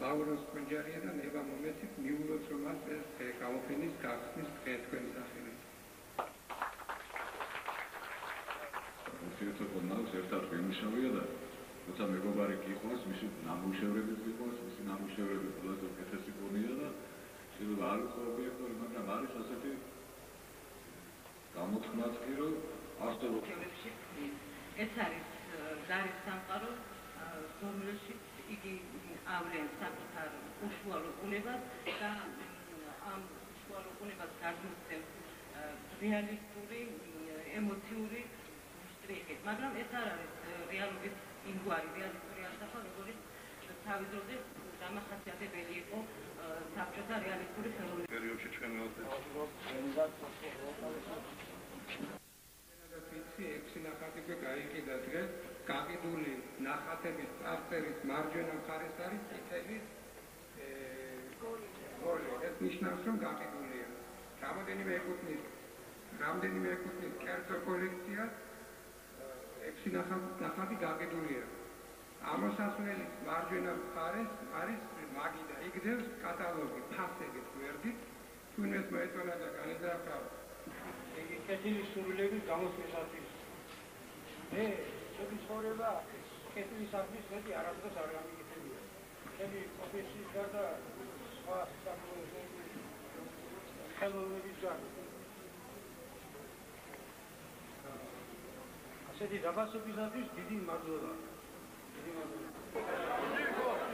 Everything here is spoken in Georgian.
ლავროს კონჯარია და ნება მომეცით მიულოთ რომ მას ეს გამოფენის გახსნის დღე თქვენი სახელით. თვითონაც ერთად ვიმუშავია და როცა მეგობარი გიყვარს, მისი ნამუშევრები გიყვარს, მისი ნამუშევრები ყველაზე უკეთესი გონია და შეიძლება არ იყო ობიექტური, მაგრამ არის ასეთი გამოთქმაც კი რომ ავტორებში ეს არის გარის სამყარო, რომელშიც იგი ავლენს საკუთარ უშუალო ბუნებას და ამ უშუალო ბუნებას გადმოსცემს რეალისტური, ემოციური შტრიხით, მაგრამ ეს არ არის რეალობის იმგვარი რეალისტური ასახვა, როგორც თავის დროზე დამახასიათებელი იყო საბჭოთა რეალისტური ხელოვნება. პერიოდში ჩვენ ექვსი ნახატი გაიყიდა დღეს, გაყიდული ნახატების წარწერის მარჯვენა მხარეს არის წითელი გოლი. ეს ნიშნავს, რომ გაყიდულია. რამდენიმე ეკუთვნის კერძო კოლექციას, 6 ნახატი გაყიდულია. ამოსასვლელის მარჯვენა მხარეს არის მაგიდა, იგდევს კატალოგი ფასებით გვერდით, თუნდაც მოეწონა და განიზრახავ იგი კეთილი სურვილების გამოსვლისათვის. მე შეგვიძლია კეთილისათვის მეტი არასდროს არ გამიგეთებია. ჩემი პროფესიის გარდა სხვა ხელოვნების გარდა. ასეთი დაბასებისათვის დიდი მადლობა. დიდი მადლობა.